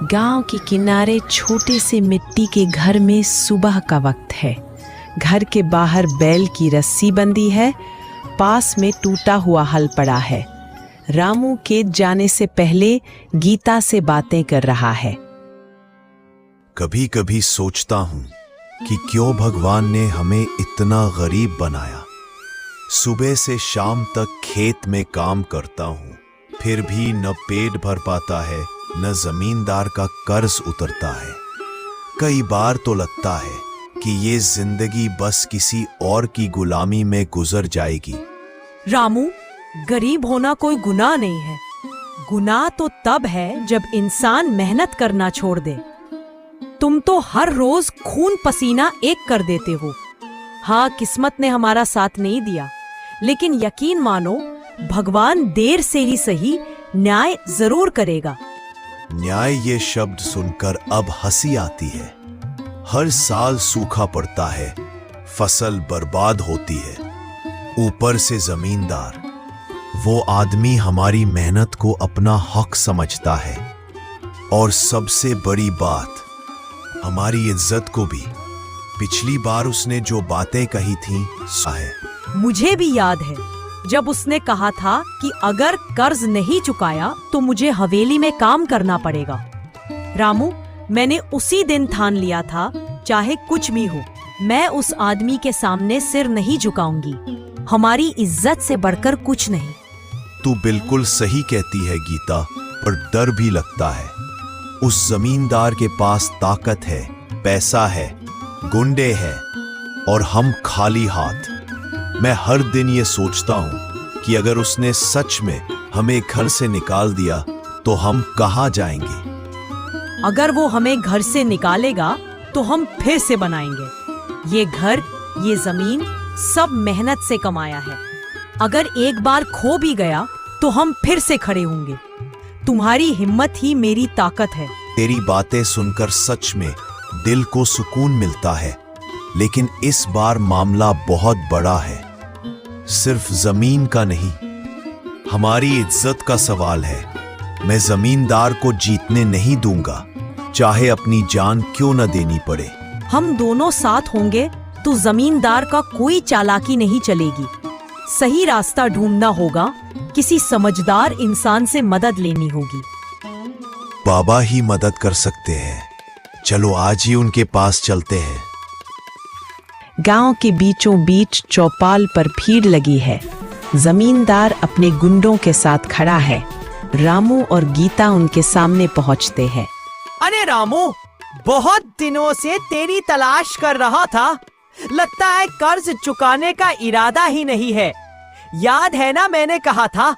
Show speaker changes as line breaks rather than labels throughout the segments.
गांव के किनारे छोटे से मिट्टी के घर में सुबह का वक्त है। घर के बाहर बैल की रस्सी बंधी है, पास में टूटा हुआ हल पड़ा है। रामू खेत जाने से पहले गीता से बातें कर रहा है।
कभी कभी सोचता हूँ कि क्यों भगवान ने हमें इतना गरीब बनाया। सुबह से शाम तक खेत में काम करता हूँ, फिर भी न पेट भर पाता है, न जमींदार का कर्ज उतरता है। कई बार तो लगता है कि ये जिंदगी बस किसी और की गुलामी में गुजर जाएगी।
रामू, गरीब होना कोई गुनाह नहीं है। गुनाह तो तब है जब इंसान मेहनत करना छोड़ दे। तुम तो हर रोज खून पसीना एक कर देते हो। हाँ, किस्मत ने हमारा साथ नहीं दिया, लेकिन यकीन मानो भगवान देर से ही सही न्याय जरूर करेगा।
न्याय ये शब्द सुनकर अब हंसी आती है। हर साल सूखा पड़ता है, फसल बर्बाद होती है, ऊपर से जमींदार, वो आदमी हमारी मेहनत को अपना हक समझता है। और सबसे बड़ी बात, हमारी इज्जत को भी। पिछली बार उसने जो बातें कही थीं, है
मुझे भी याद है जब उसने कहा था कि अगर कर्ज नहीं चुकाया तो मुझे हवेली में काम करना पड़ेगा। रामू, मैंने उसी दिन ठान लिया था, चाहे कुछ भी हो, मैं उस आदमी के सामने सिर नहीं झुकाऊंगी। हमारी इज्जत से बढ़कर कुछ नहीं।
तू बिल्कुल सही कहती है गीता, पर डर भी लगता है। उस जमींदार के पास ताकत है, पैसा है, गुंडे हैं, और हम खाली हाथ। मैं हर दिन ये सोचता हूँ कि अगर उसने सच में हमें घर से निकाल दिया तो हम कहाँ जाएंगे।
अगर वो हमें घर से निकालेगा तो हम फिर से बनाएंगे। ये घर, ये जमीन सब मेहनत से कमाया है। अगर एक बार खो भी गया तो हम फिर से खड़े होंगे। तुम्हारी हिम्मत ही मेरी ताकत है।
तेरी बातें सुनकर सच में दिल को सुकून मिलता है, लेकिन इस बार मामला बहुत बड़ा है। सिर्फ जमीन का नहीं, हमारी इज्जत का सवाल है। मैं जमींदार को जीतने नहीं दूंगा, चाहे अपनी जान क्यों न देनी पड़े।
हम दोनों साथ होंगे तो जमींदार का कोई चालाकी नहीं चलेगी। सही रास्ता ढूंढना होगा, किसी समझदार इंसान से मदद लेनी होगी।
बाबा ही मदद कर सकते हैं। चलो आज ही उनके पास चलते हैं।
गांव के बीचों बीच चौपाल पर भीड़ लगी है। जमींदार अपने गुंडों के साथ खड़ा है। रामू और गीता उनके सामने पहुंचते हैं।
अरे रामू, बहुत दिनों से तेरी तलाश कर रहा था। लगता है कर्ज चुकाने का इरादा ही नहीं है। याद है ना, मैंने कहा था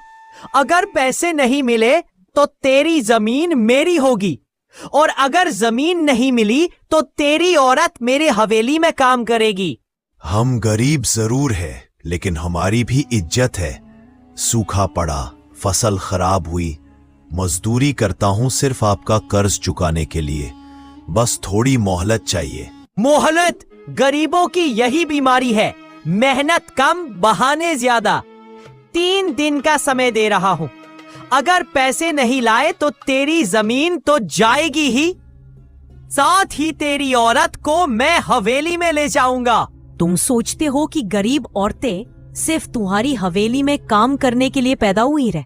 अगर पैसे नहीं मिले तो तेरी जमीन मेरी होगी, और अगर जमीन नहीं मिली तो तेरी औरत मेरे हवेली में काम करेगी।
हम गरीब जरूर है, लेकिन हमारी भी इज्जत है। सूखा पड़ा, फसल खराब हुई, मजदूरी करता हूं सिर्फ आपका कर्ज चुकाने के लिए। बस थोड़ी मोहलत चाहिए।
मोहलत? गरीबों की यही बीमारी है, मेहनत कम, बहाने ज्यादा। 3 दिन का समय दे रहा हूं। अगर पैसे नहीं लाए तो तेरी जमीन तो जाएगी ही, साथ ही तेरी औरत को मैं हवेली में ले जाऊंगा।
तुम सोचते हो कि गरीब औरतें सिर्फ तुम्हारी हवेली में काम करने के लिए पैदा हुई रहे?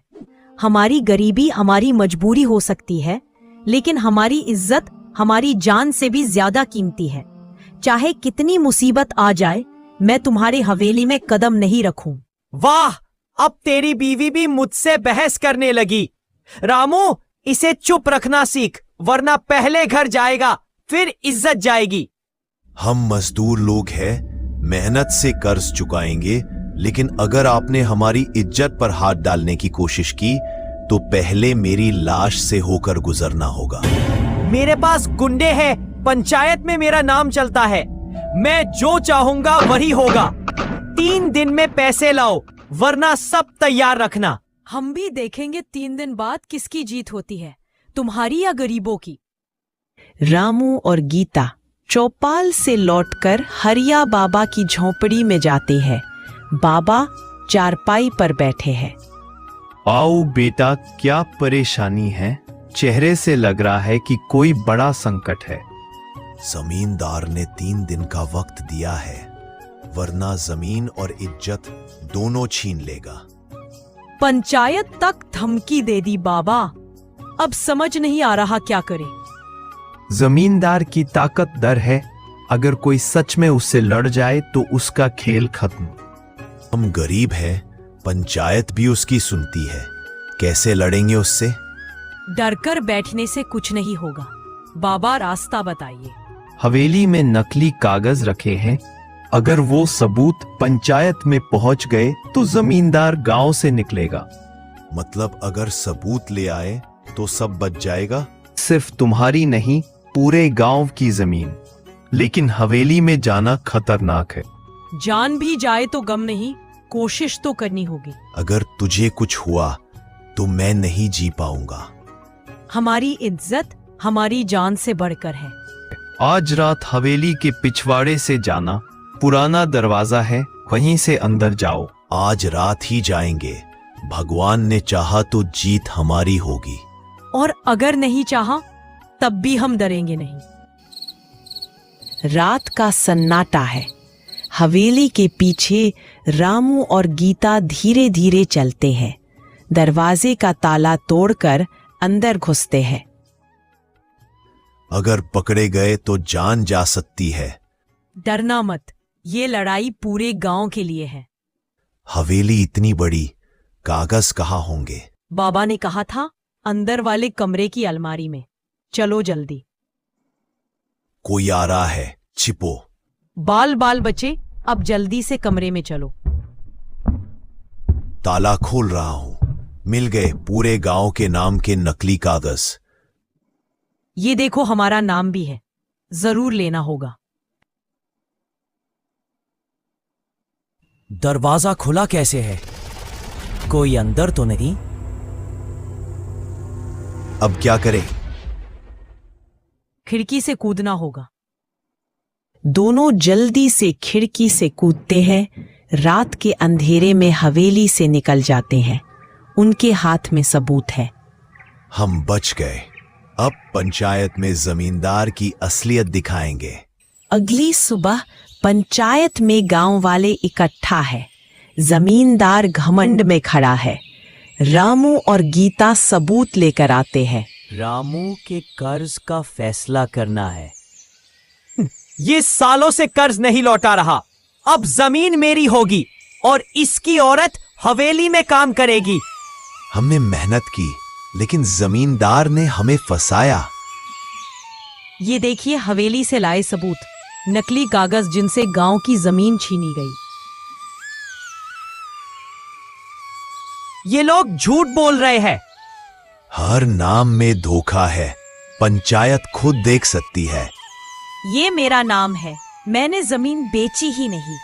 हमारी गरीबी हमारी मजबूरी हो सकती है, लेकिन हमारी इज्जत हमारी जान से भी ज्यादा कीमती है। चाहे कितनी मुसीबत आ जाए, मैं तुम्हारी हवेली में कदम नहीं रखूं।
वाह, अब तेरी बीवी भी मुझसे बहस करने लगी। रामू, इसे चुप रखना सीख, वरना पहले घर जाएगा फिर इज्जत जाएगी।
हम मजदूर लोग हैं, मेहनत से कर्ज चुकाएंगे, लेकिन अगर आपने हमारी इज्जत पर हाथ डालने की कोशिश की तो पहले मेरी लाश से होकर गुजरना होगा।
मेरे पास गुंडे हैं, पंचायत में मेरा नाम चलता है। मैं जो चाहूंगा वही होगा। 3 दिन में पैसे लाओ, वरना सब तैयार रखना।
हम भी देखेंगे 3 दिन बाद किसकी जीत होती है, तुम्हारी या गरीबों की।
रामू और गीता चौपाल से लौटकर हरिया बाबा की झोंपड़ी में जाते हैं। बाबा चारपाई पर बैठे हैं।
आओ बेटा, क्या परेशानी है? चेहरे से लग रहा है कि कोई बड़ा संकट है।
जमींदार ने 3 दिन का वक्त दिया है, वरना जमीन और इज्जत दोनों छीन लेगा।
पंचायत तक धमकी दे दी बाबा। अब समझ नहीं आ रहा क्या करें।
जमींदार की ताकत डर है, अगर कोई सच में उससे लड़ जाए तो उसका खेल खत्म।
हम गरीब हैं, पंचायत भी उसकी सुनती है, कैसे लड़ेंगे उससे?
डरकर बैठने से कुछ नहीं होगा। बाबा रास्ता बताइए।
हवेली में नकली कागज रखे हैं, अगर वो सबूत पंचायत में पहुंच गए तो जमींदार गांव से निकलेगा।
मतलब अगर सबूत ले आए तो सब बच जाएगा?
सिर्फ तुम्हारी नहीं, पूरे गांव की जमीन। लेकिन हवेली में जाना खतरनाक है।
जान भी जाए तो गम नहीं, कोशिश तो करनी होगी।
अगर तुझे कुछ हुआ तो मैं नहीं जी पाऊंगा।
हमारी इज्जत हमारी जान से बढ़कर है।
आज रात हवेली के पिछवाड़े से जाना, पुराना दरवाजा है, वहीं से अंदर जाओ।
आज रात ही जाएंगे, भगवान ने चाहा तो जीत हमारी होगी।
और अगर नहीं चाहा तब भी हम डरेंगे नहीं।
रात का सन्नाटा है। हवेली के पीछे रामू और गीता धीरे धीरे चलते हैं। दरवाजे का ताला तोड़कर अंदर घुसते हैं।
अगर पकड़े गए तो जान जा सकती है।
डरना मत, ये लड़ाई पूरे गांव के लिए है।
हवेली इतनी बड़ी, कागज कहाँ होंगे?
बाबा ने कहा था अंदर वाले कमरे की अलमारी में। चलो जल्दी।
कोई आ रहा है, छिपो।
बाल बाल बचे, अब जल्दी से कमरे में चलो।
ताला खोल रहा हूं। मिल गए पूरे गांव के नाम के नकली कागज।
ये देखो, हमारा नाम भी है, जरूर लेना होगा।
दरवाजा खुला कैसे है? कोई अंदर तो नहीं?
अब क्या करें?
खिड़की से कूदना होगा।
दोनों जल्दी से खिड़की से कूदते हैं। रात के अंधेरे में हवेली से निकल जाते हैं। उनके हाथ में सबूत है।
हम बच गए। अब पंचायत में जमींदार की असलियत दिखाएंगे।
अगली सुबह पंचायत में गांव वाले इकट्ठा है। जमींदार घमंड में खड़ा है। रामू और गीता सबूत लेकर आते हैं।
रामू के कर्ज का फैसला करना है। ये सालों से कर्ज नहीं लौटा रहा, अब जमीन मेरी होगी और इसकी औरत हवेली में काम करेगी।
हमने मेहनत की, लेकिन जमींदार ने हमें फंसाया।
ये देखिए, हवेली से लाए सबूत, नकली कागज जिनसे गांव की जमीन छीनी गई।
ये लोग झूठ बोल रहे हैं।
हर नाम में धोखा है, पंचायत खुद देख सकती है।
ये मेरा नाम है, मैंने जमीन बेची ही नहीं।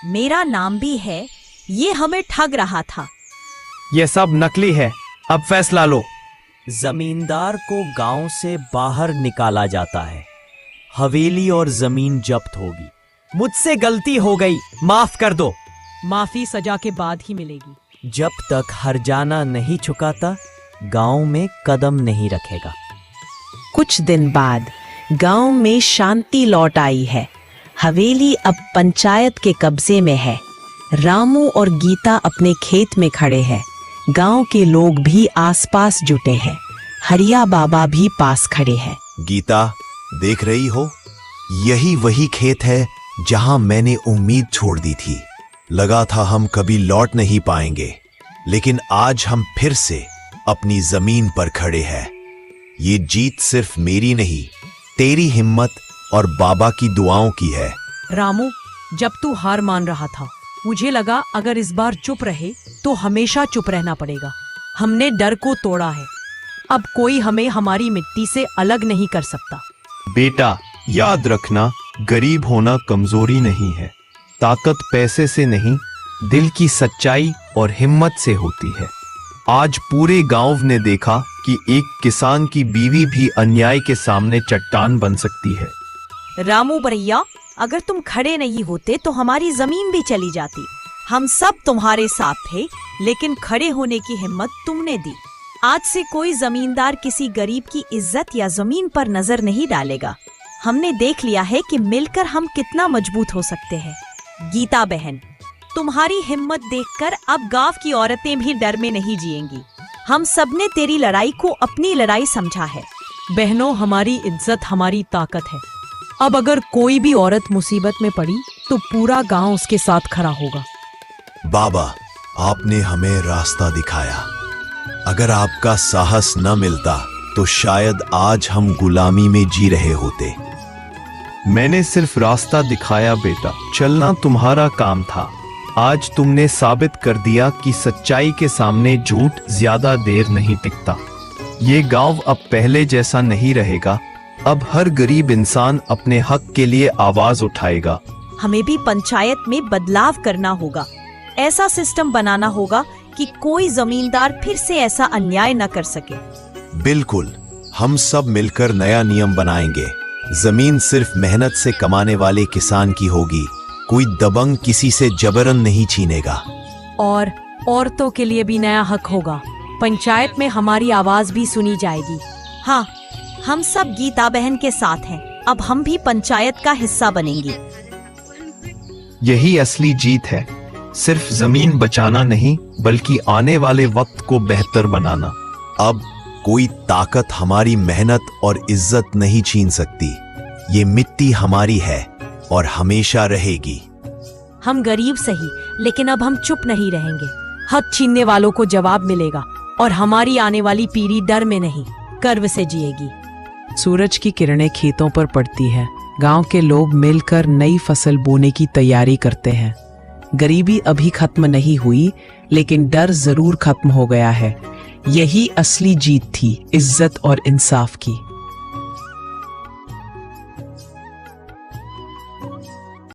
मेरा नाम भी है, ये हमें ठग रहा था।
ये सब नकली है, अब फैसला लो।
जमींदार को गांव से बाहर निकाला जाता है। हवेली और जमीन जब्त होगी। मुझसे गलती हो गई, माफ कर दो।
माफी सजा के बाद ही मिलेगी।
जब तक हरजाना नहीं चुकाता, गांव में कदम नहीं रखेगा।
कुछ दिन बाद गांव में शांति लौट आई है। हवेली अब पंचायत के कब्जे में है। रामू और गीता अपने खेत में खड़े हैं। गांव के लोग भी आसपास जुटे हैं। हरिया बाबा भी पास खड़े हैं।
गीता, देख रही हो, यही वही खेत है जहां मैंने उम्मीद छोड़ दी थी। लगा था हम कभी लौट नहीं पाएंगे, लेकिन आज हम फिर से अपनी जमीन पर खड़े हैं। ये जीत सिर्फ मेरी नहीं, तेरी हिम्मत और बाबा की दुआओं की है।
रामू, जब तू हार मान रहा था, मुझे लगा अगर इस बार चुप रहे तो हमेशा चुप रहना पड़ेगा। हमने डर को तोड़ा है। अब कोई हमें हमारी मिट्टी से अलग नहीं कर सकता।
बेटा, याद रखना, गरीब होना कमजोरी नहीं है। ताकत पैसे से नहीं, दिल की सच्चाई और हिम्मत से होती है। आज पूरे गांव ने देखा कि एक किसान की बीवी भी अन्याय के सामने चट्टान बन सकती है।
रामू भैया, अगर तुम खड़े नहीं होते तो हमारी जमीन भी चली जाती। हम सब तुम्हारे साथ थे, लेकिन खड़े होने की हिम्मत तुमने दी। आज से कोई जमींदार किसी गरीब की इज्जत या जमीन पर नजर नहीं डालेगा। हमने देख लिया है कि मिलकर हम कितना मजबूत हो सकते हैं। गीता बहन, तुम्हारी हिम्मत देखकर अब गांव की औरतें भी डर में नहीं जिएंगी। हम सबने तेरी लड़ाई को अपनी लड़ाई समझा है।
बहनों, हमारी इज्जत हमारी ताकत है। अब अगर कोई भी औरत मुसीबत में पड़ी तो पूरा गांव उसके साथ खड़ा होगा।
बाबा, आपने हमें रास्ता दिखाया। अगर आपका साहस न मिलता तो शायद आज हम गुलामी में जी रहे होते।
मैंने सिर्फ रास्ता दिखाया बेटा, चलना तुम्हारा काम था। आज तुमने साबित कर दिया कि सच्चाई के सामने झूठ ज्यादा देर नहीं टिकता। ये गांव अब पहले जैसा नहीं रहेगा। अब हर गरीब इंसान अपने हक के लिए आवाज उठाएगा।
हमें भी पंचायत में बदलाव करना होगा। ऐसा सिस्टम बनाना होगा कि कोई जमींदार फिर से ऐसा अन्याय न कर सके।
बिल्कुल, हम सब मिलकर नया नियम बनाएंगे। जमीन सिर्फ मेहनत से कमाने वाले किसान की होगी। कोई दबंग किसी से जबरन नहीं छीनेगा।
और औरतों के लिए भी नया हक होगा। पंचायत में हमारी आवाज भी सुनी जाएगी।
हाँ, हम सब गीता बहन के साथ हैं। अब हम भी पंचायत का हिस्सा बनेंगे।
यही असली जीत है, सिर्फ जमीन बचाना नहीं बल्कि आने वाले वक्त को बेहतर बनाना।
अब कोई ताकत हमारी मेहनत और इज्जत नहीं छीन सकती। ये मिट्टी हमारी है और हमेशा रहेगी।
हम गरीब सही, लेकिन अब हम चुप नहीं रहेंगे। हक छीनने वालों को जवाब मिलेगा और हमारी आने वाली पीढ़ी डर में नहीं, गर्व से जिएगी।
सूरज की किरणें खेतों पर पड़ती है। गांव के लोग मिलकर नई फसल बोने की तैयारी करते हैं। गरीबी अभी खत्म नहीं हुई, लेकिन डर जरूर खत्म हो गया है। यही असली जीत थी, इज्जत और इंसाफ की।